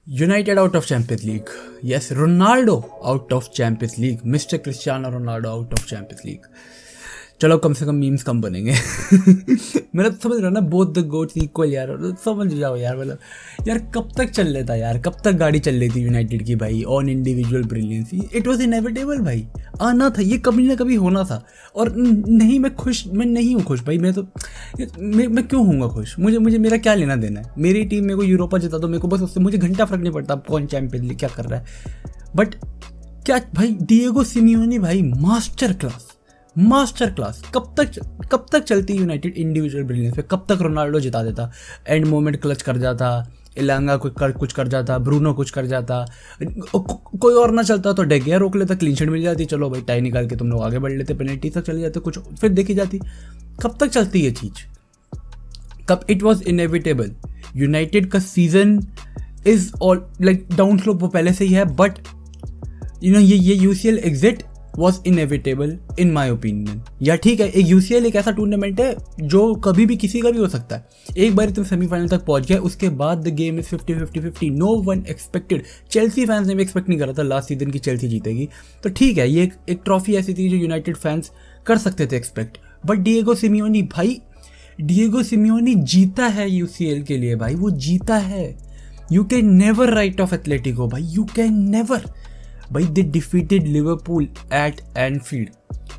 United out of Champions League. Yes, Ronaldo out of Champions League. Mr. Cristiano Ronaldo out of Champions League. चलो कम से कम memes कम बनेंगे। मेरा तो समझ रहा ना, बोथ द गोट्स इक्वल यार, समझ जाओ यार। मतलब यार कब तक चल लेता यार, कब तक गाड़ी चल रही थी यूनाइटेड की भाई on individual brilliance. It was inevitable भाई, आना था, ये कभी ना कभी होना था। और नहीं, मैं नहीं हूँ खुश भाई। मैं क्यों होऊंगा खुश? मुझे मेरा क्या लेना देना है? मेरी टीम मेरे को यूरोपा जिता दो, मेरे को बस उससे मुझे घंटा फर्क नहीं पड़ता कौन चैंपियन लीग क्या कर रहा है। बट क्या भाई, डिएगो सिमियोनी भाई मास्टर क्लास। कब तक चलती यूनाइटेड इंडिविजुअल ब्रिलियंस पे? कब तक रोनाल्डो जिता देता, एंड मोमेंट क्लच कर जाता, इलांगा कुछ कर जाता, ब्रूनो कुछ कर जाता, कोई और ना चलता तो डेगिया रोक लेता, क्लीन शीट मिल जाती, चलो भाई टाई निकाल के तुम लोग आगे बढ़ लेते, पेनल्टी तक चले जाते, कुछ फिर देखी जाती। कब तक चलती ये चीज? कब? It was inevitable. यूनाइटेड का season is all like down slope, वो पहले से ही है। बट ये UCL exit was inevitable in my opinion. या ठीक है, एक यूसीएल एक ऐसा टूर्नामेंट है जो कभी भी किसी का भी हो सकता है। एक बार तुम सेमीफाइनल तक पहुंच गए, उसके बाद the game is 50-50-50। No one expected, Chelsea fans ने भी एक्सपेक्ट नहीं करा था लास्ट सीजन की चेल्सी जीतेगी। तो ठीक है, ये एक ट्रॉफी ऐसी थी जो यूनाइटेड फैंस कर सकते थे एक्सपेक्ट। बट डिएगो सिमियोनी जीता है यूसीएल के लिए भाई, वो जीता है। You can never write off Atletico भाई, यू कैन नेवर भाई। They defeated Liverpool at Anfield,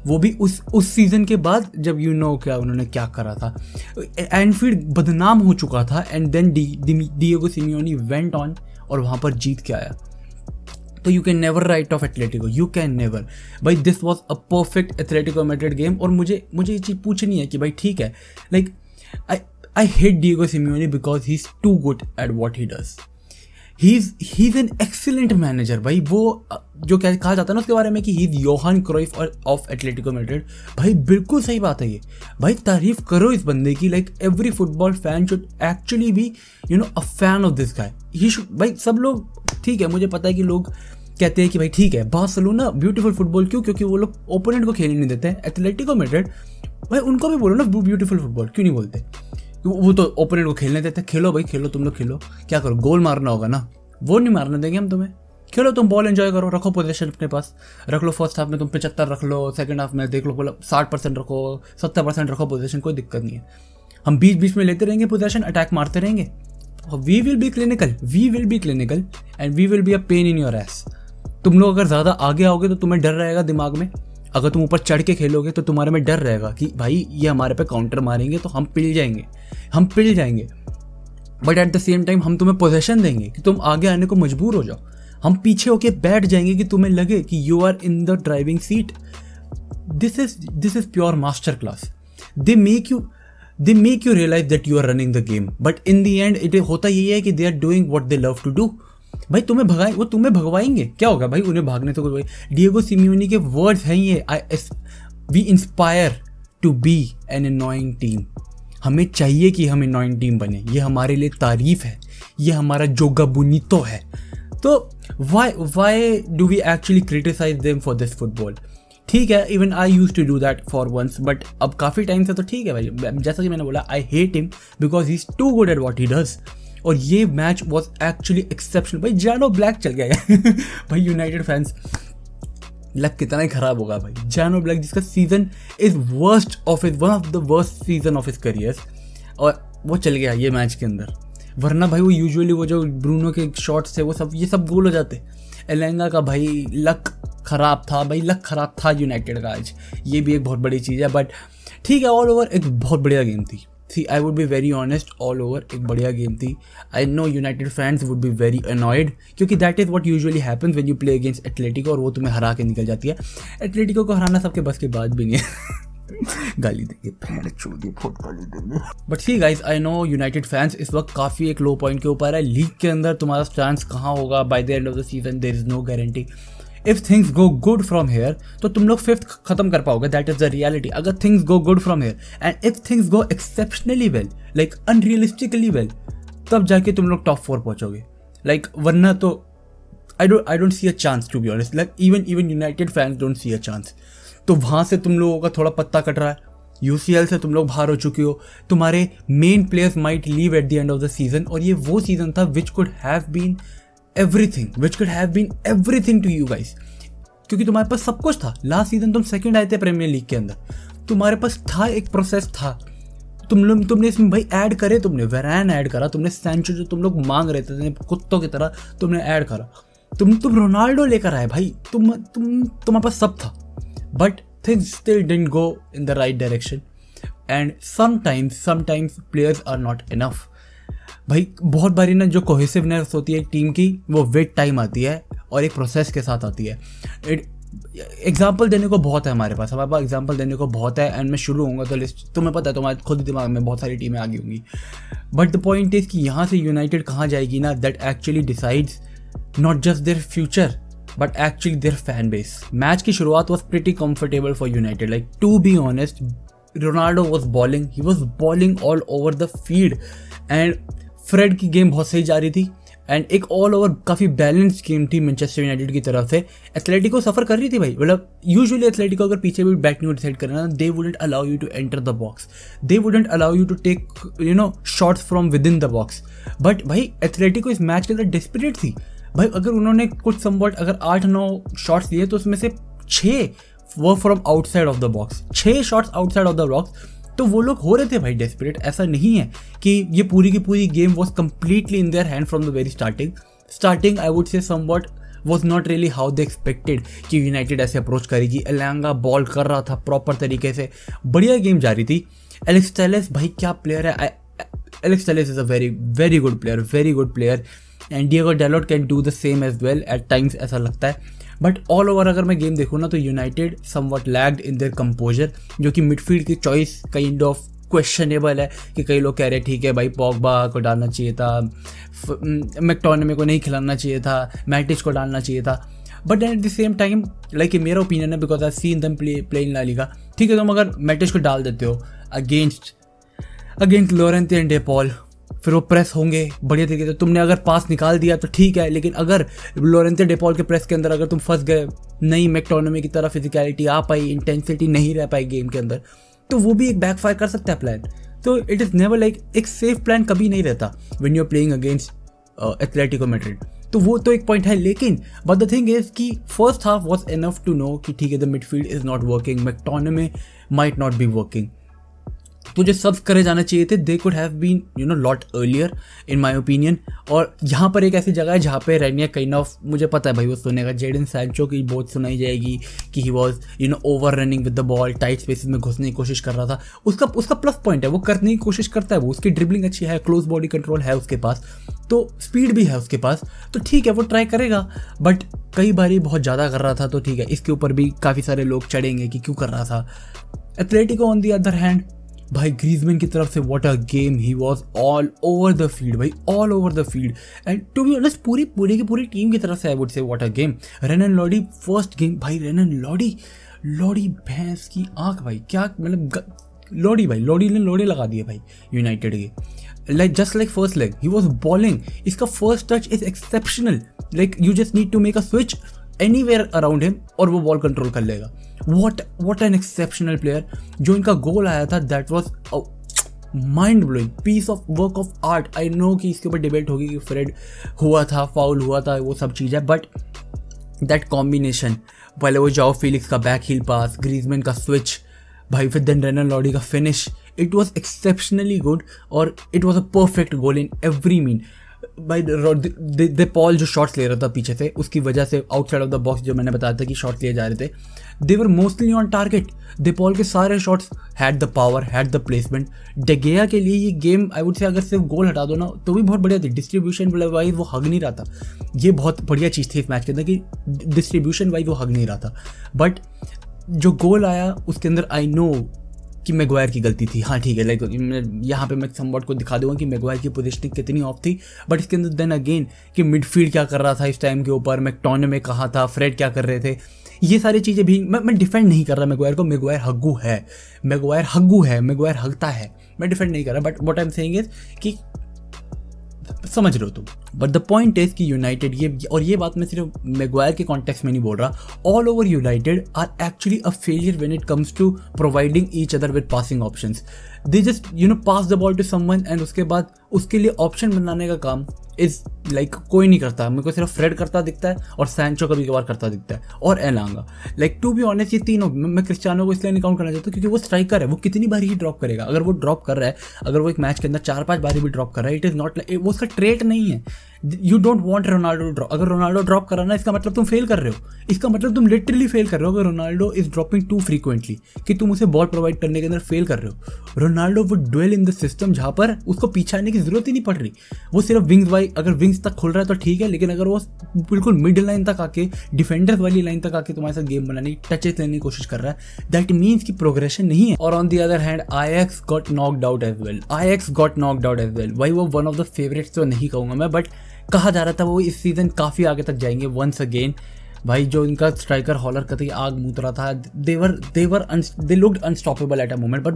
वो भी उस सीजन के बाद जब क्या उन्होंने क्या करा था। एनफील्ड बदनाम हो चुका था, and then Diego Simeone went on और वहां पर जीत के आया। तो you can never write off Atletico, you can never भाई। This was a perfect Atletico Madrid game. और मुझे ये चीज़ पूछनी है कि भाई ठीक है, like I hate Diego Simeone because he is too good at what he does. He's an excellent manager भाई। वो जो कहा जाता है ना उसके बारे में कि he is Johan Cruyff of Atletico Madrid, भाई बिल्कुल सही बात है ये भाई। तारीफ करो इस बंदे की। Like every football fan should actually be a fan of this guy. He should भाई। सब लोग ठीक है, मुझे पता है कि लोग कहते हैं कि भाई ठीक है बार्सिलोना ब्यूटीफुल फुटबॉल, क्योंकि वो लोग ओपोनेंट को खेलने नहीं देते हैं। एथलेटिको मैड्रिड भाई, उनको भी बोलो ना ब्यूटीफुल फुटबॉल, क्यों नहीं बोलते? वो तो ओपोनेंट को खेलने देते। खेलो भाई, खेलो, तुम लोग खेलो, क्या करो, गोल मारना होगा ना, वो नहीं मारने देंगे हम तुम्हें। खेलो, तुम बॉल एंजॉय करो, रखो पोजीशन अपने पास, रख लो। फर्स्ट हाफ में तुम 75 रख लो, सेकंड हाफ में देख लो, मतलब 60% रखो, 70% रखो पोजीशन, कोई दिक्कत नहीं है। हम बीच में लेते रहेंगे पोजीशन, अटैक मारते रहेंगे। We will be clinical and we will be a pain in your ass. तुम लोग अगर ज़्यादा आगे आओगे तो तुम्हें डर रहेगा दिमाग में। अगर तुम ऊपर चढ़ के खेलोगे तो तुम्हारे में डर रहेगा कि भाई ये हमारे पे काउंटर मारेंगे तो हम पिल जाएंगे। But at the same time हम तुम्हें पोजीशन देंगे कि तुम आगे आने को मजबूर हो जाओ। हम पीछे होके बैठ जाएंगे कि तुम्हें लगे कि you are in the driving seat. This is pure master class. They make you realise that you are running the game, but in the end it होता यही है कि they are doing what they love to do. भाई तुम्हें भगवाएंगे, क्या होगा भाई उन्हें भागने तो कोई। डिएगो सिमियोनी के वर्ड्स हैं ये, we inspire to be an annoying team. हमें चाहिए कि हम अनोइंग टीम बने, ये हमारे लिए तारीफ है, ये हमारा जोगा बुनीतो है। तो why do we actually criticise them for this football? ठीक है, even I use to do that for once, but अब काफ़ी टाइम से तो ठीक है भाई। जैसा कि मैंने बोला, I hate him because he is too good at what he does. और ये मैच वॉज एक्चुअली एक्सेप्शनल भाई। जानो ब्लैक चल गया भाई। यूनाइटेड फैंस लक कितना ही खराब होगा भाई। जानो ब्लैक जिसका season is one of the worst season of his career, और वो चल गया ये मैच के अंदर। वरना भाई वो यूजुअली वो जो ब्रूनो के शॉट्स थे वो सब ये सब गोल हो जाते। एलेंगा का भाई लक खराब था यूनाइटेड का आज, ये भी एक बहुत बड़ी चीज़ है। बट ठीक है, ऑल ओवर एक बहुत बढ़िया गेम थी। See, I would be very honest, all over एक बढ़िया गेम थी। I know United fans would be very annoyed क्योंकि that is what usually happens when you play against Atletico, और वो तुम्हें हरा के निकल जाती है। Atletico को हराना सबके बस की बात भी नहीं है। गाली देंगे, बहुत गाली देंगे। But see guys, I know United fans इस वक्त काफ़ी एक लो पॉइंट के ऊपर है। लीग के अंदर तुम्हारा स्टैंड कहाँ होगा by the end of the season, there is no guarantee. If things go good from here, तो तुम लोग 5th खत्म कर पाओगे, that is the reality. अगर things go good from here, and if things go exceptionally well, like unrealistically well, तब जाके तुम लोग top 4 पहुंचोगे। Like वरना तो I don't see a chance, to be honest. Like even United fans don't see a chance. तो वहाँ से तुम लोगों का थोड़ा पत्ता कट रहा है। यूसीएल से तुम लोग बाहर हो चुके हो, तुम्हारे main players might leave at the end of the season, और ये वो सीजन था which could have been everything, which could have been everything to you guys, क्योंकि तुम्हारे पास सब कुछ था। लास्ट सीजन तुम सेकंड आए थे प्रीमियर लीग के अंदर, तुम्हारे पास था, एक प्रोसेस था, तुमने इसमें भाई ऐड करे, तुमने वेरान ऐड करा, तुमने सैंचो जो तुम लोग मांग रहे थे कुत्तों की तरह तुमने ऐड करा, तुम रोनाल्डो लेकर आए भाई, तुम्हारे पास सब था, but things still didn't go in the right direction and sometimes players are not enough. भाई बहुत बारी ना जो कोहेसिवनेस होती है टीम की वो विद टाइम आती है और एक प्रोसेस के साथ आती है। एग्जाम्पल देने को बहुत है हमारे पास एग्जाम्पल देने को बहुत है एंड मैं शुरू होऊंगा तो लिस्ट तुम्हें पता है, तुम्हारे खुद दिमाग में बहुत सारी टीमें आगे होंगी, बट द पॉइंट इज कि यहाँ से यूनाइटेड कहाँ जाएगी ना, that actually decides not just their future but actually their fan base. Match की शुरुआत was pretty comfortable for United, like to be honest, Ronaldo was balling all over the field and Fred की game बहुत सही जा रही थी and एक all over काफ़ी बैलेंस गेम थी मैनचेस्टर यूनाइटेड की तरफ से। एथलेटिको सफ़र कर रही थी भाई, मतलब यूजुअली एथलेटिको अगर पीछे भी बैट नहीं डिसाइड करना, they wouldn't allow you to enter the box, they wouldn't allow you to take shots from within the box, but भाई एथलेटिको इस मैच के अंदर डेस्परेट थी भाई। अगर उन्होंने कुछ समवॉट अगर 8-9 शॉट्स लिए तो उसमें से 6 वो from outside of the box, 6 shots outside of the box, तो वो लोग हो रहे थे भाई डेस्परेट। ऐसा नहीं है कि ये पूरी की पूरी game was completely in their hand from the very starting I would से somewhat was not really how they expected कि यूनाइटेड ऐसे अप्रोच करेगी। एलांगा बॉल कर रहा था प्रॉपर तरीके से, बढ़िया गेम जा रही थी। एलेक्स टेलेस भाई क्या प्लेयर है, Alex Telles is a very good player and Diego Dalot can do the same as well at times, ऐसा लगता है। बट ऑल ओवर अगर मैं गेम देखूँ ना तो United somewhat lagged in their composer, जो कि मिडफील्ड की चॉइस काइंड ऑफ क्वेश्चनेबल है कि कई लोग कह रहे हैं ठीक है भाई पॉगबा को डालना चाहिए था, मैकटोमिने को नहीं खिलाना चाहिए था, मैटिच को डालना चाहिए था, but at the same time like मेरा ओपिनियन है because I seen them play in La Liga, ठीक है तुम अगर मैटिच को डाल देते हो against Llorente and De Paul, फिर वो प्रेस होंगे बढ़िया तरीके से, तुमने अगर पास निकाल दिया तो ठीक है, लेकिन अगर लोरेंते डे पॉल के प्रेस के अंदर अगर तुम फंस गए, नहीं मैकटोमिने की तरह फिजिकलिटी आ पाई, इंटेंसिटी नहीं रह पाई गेम के अंदर, तो वो भी एक बैकफायर कर सकता है प्लान। तो इट इज़ नेवर लाइक एक सेफ प्लान कभी नहीं रहता when you are playing against Atletico Madrid. तो वो तो एक पॉइंट है, लेकिन बट द थिंग इज कि first half was enough to know कि ठीक है the midfield is not working, McTominay might not be working, तो जो सब करे जाना चाहिए थे they could have been lot earlier in my opinion. और यहाँ पर एक ऐसी जगह है जहाँ पे रेनिया काइंड ऑफ, मुझे पता है भाई वो सुनेगा, जेडन सैंचो की बहुत सुनाई जाएगी कि he was over running with the ball, tight spaces में घुसने की कोशिश कर रहा था। उसका प्लस पॉइंट है, वो करने की कोशिश करता है, वो उसकी ड्रिबलिंग अच्छी है, क्लोज बॉडी कंट्रोल है उसके पास, तो स्पीड भी है उसके पास, तो ठीक है वो ट्राई करेगा। बट कई बार बहुत ज़्यादा कर रहा था, तो ठीक है इसके ऊपर भी काफ़ी सारे लोग चढ़ेंगे कि क्यों कर रहा था। Atletico on the other hand भाई ग्रीजमैन की तरफ से what a game, he was all over the field भाई, all over the field and to be honest पूरी की पूरी टीम की तरफ से I would say what a game. Renan Lodi first game भाई, रेनन लॉडी भैंस की आंख भाई, क्या मतलब लॉडी ने लोड़े लगा दिए भाई यूनाइटेड के, like just like first leg he was balling, इसका first touch is exceptional, like you just need to make a switch anywhere around him और वो बॉल कंट्रोल कर लेगा। What an exceptional player। जो इनका गोल आया था that was mind blowing piece of work of art. I know कि इसके ऊपर डिबेट होगी कि फ्रेड हुआ था, फाउल हुआ था, वो सब चीज़ है, बट दैट कॉम्बिनेशन, पहले वो जाओ फिलिक्स का बैक हील पास, ग्रीजमैन का स्विच भाई, फिर देन रेनन लॉडी का finish, it was exceptionally good और it was a perfect goal in every mean. भाई दे पॉल जो शॉट्स ले रहा था पीछे से, उसकी वजह से आउटसाइड ऑफ द बॉक्स जो मैंने बताया था कि शॉट्स लिए जा रहे थे, they were mostly on target. De Paul के सारे shots had the power, had the placement. De Gea लिए ये गेम आई वुड से अगर सिर्फ गोल हटा दो ना तो भी बहुत बढ़िया थी, डिस्ट्रीब्यूशन वाइज वो हग नहीं रहा था, ये बहुत बढ़िया चीज़ थी इस मैच के अंदर कि डिस्ट्रीब्यूशन वाइज वो हग नहीं रहा था। बट जो गोल आया उसके अंदर आई नो कि मैगवायर की गलती थी, हाँ ठीक है, लाइक यहाँ पे मैं समवॉट को दिखा दूंगा कि मैगवायर की पोजीशनिंग कितनी ऑफ थी, बट इसके अंदर देन अगेन कि मिडफील्ड क्या कर रहा था इस टाइम के ऊपर, मैकटोमिने कहाँ था, फ्रेड क्या कर रहे थे, ये सारी चीज़ें भी मैं डिफेंड नहीं कर रहा मैगवायर को, मैगवायर हग्गू है, मैगवायर हगता है, मैं डिफेंड नहीं कर रहा, but what I am saying is कि समझ रहे हो तुम। बट द पॉइंट इज कि यूनाइटेड ये बात मैं सिर्फ मैगवायर के कॉन्टेक्स्ट में नहीं बोल रहा, all over United are actually a failure when it comes to providing each other with passing options. They just pass the ball to someone and उसके बाद उसके लिए ऑप्शन बनाने का काम इज लाइक कोई नहीं करता। मेरे को सिर्फ फ्रेड करता दिखता है और सैंचो कभी कभार करता दिखता है और एलांगा। लाइक टू बी ऑनेस्ट ये तीनों, मैं क्रिस्टियानो को इसलिए नहीं काउंट करना चाहता क्योंकि वो स्ट्राइकर है, वो कितनी बारी ही ड्रॉप करेगा। अगर वो ड्रॉप कर रहा है, अगर वो एक मैच के अंदर 4-5 बारी भी ड्रॉप कर रहा है, इट इज़ नॉट लाइक, वो उसका ट्रेट नहीं है। You don't want Ronaldo drop. अगर रोनाल्डो ड्रॉप कर रहा है ना, इसका मतलब तुम फेल कर रहे हो, इसका मतलब तुम लिटरली फेल कर रहे हो। अगर Ronaldo is dropping too frequently, कि तुम उसे बॉल प्रोवाइड करने के अंदर फेल कर रहे हो। रोनाल्डो वो ड्वेल इन द सिस्टम जहाँ पर उसको पीछे आने की जरूरत ही नहीं पड़ रही। वो सिर्फ विंग्स वाई, अगर विंग्स तक खुल रहा है तो ठीक है, लेकिन अगर वो बिल्कुल मिड लाइन तक आके, डिफेंडर्स वाली लाइन तक आके तुम्हारे साथ गेम बनाने, टचेस लेने की कोशिश कर रहा है, दैट मीन्स की प्रोग्रेशन नहीं है। और on the other hand Ajax got knocked out as well. Ajax got knocked out as well. भाई वो वन ऑफ द फेवरेट्स तो नहीं कहूँगा मैं, बट कहा जा रहा था वो इस सीजन काफ़ी आगे तक जाएंगे वंस अगेन। भाई जो इनका स्ट्राइकर हॉलर कतई आग मूत रहा था, they looked unstoppable at a moment. But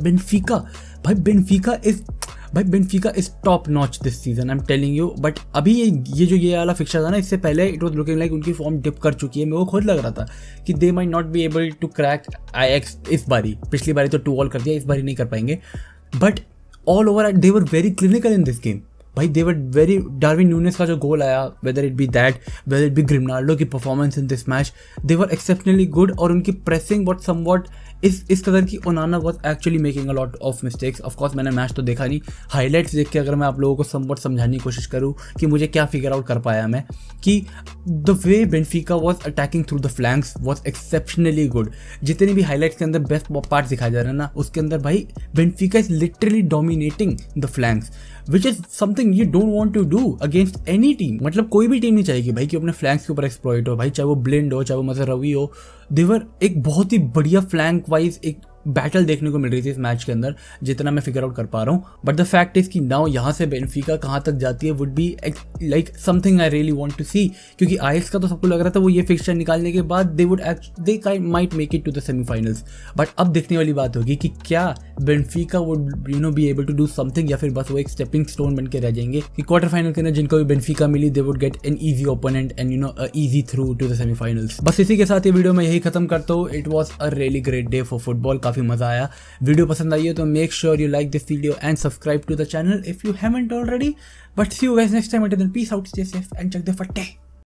Benfica is top notch this season, I am telling you. But अभी ये वाला फिक्चर था ना, इससे पहले इट वाज लुकिंग लाइक उनकी फॉर्म डिप कर चुकी है। मेरे को खुद लग रहा था कि they might not be able to crack Ajax इस बारी। पिछली बारी तो 2-2 कर दिया, इस बारी नहीं कर पाएंगे। But all over they were very clinical in this game. भाई दे वर वेरी, डार्विन न्यूनेस का जो गोल आया, वेदर इट बी ग्रिमनाल्डो की performance in this match, they were exceptionally good. और उनकी प्रेसिंग वॉट समवॉट इस कदर की ओनाना was actually making a lot of mistakes. Of course मैंने मैच तो देखा नहीं, हाईलाइट्स देख के अगर मैं आप लोगों को समवॉट समझाने की कोशिश करूँ कि मुझे क्या फिगर आउट कर पाया मैं, कि the way Benfica was attacking through the flanks was exceptionally good. जितने भी हाईलाइट्स के अंदर बेस्ट पार्ट दिखाए जा रहे हैं ना, उसके अंदर भाई Benfica is literally dominating the flanks, which is something you don't want to do against any team. मतलब कोई भी टीम नहीं चाहेगी भाई कि अपने फ्लैंक्स के ऊपर एक्सप्लॉइट हो, भाई चाहे वो ब्लिंड हो, चाहे वो मज़हरवी हो। देवर एक बहुत ही बढ़िया फ्लैंक वाइज एक बैटल देखने को मिल रही थी इस मैच के अंदर, जितना मैं फिगर आउट कर पा रहा हूँ। बट द फैक्ट इज कि नाउ यहाँ से बेनफिका कहाँ तक जाती है would be like something I really want to see. क्योंकि आईएक्स का तो सबको लग रहा था वो ये फिक्सचर निकालने के बाद they might make it to the semifinals. But अब देखने वाली बात होगी कि क्या Benfica would be able to do something, या फिर बस वो एक स्टेपिंग स्टोन बन के रह जाएंगे कि क्वार्टर फाइनल के अंदर जिनको भी बेनफिका मिली they would get an easy opponent and easy through to the semifinals. बस इसी के साथ ये वीडियो मैं यही खत्म करता हूँ। It was a really great day for football, काफी मजा आया। वीडियो पसंद आई है तो make sure you like this video and subscribe to the channel if you haven't already. But see you guys next time, until then peace out, stay safe and check the फट्टे।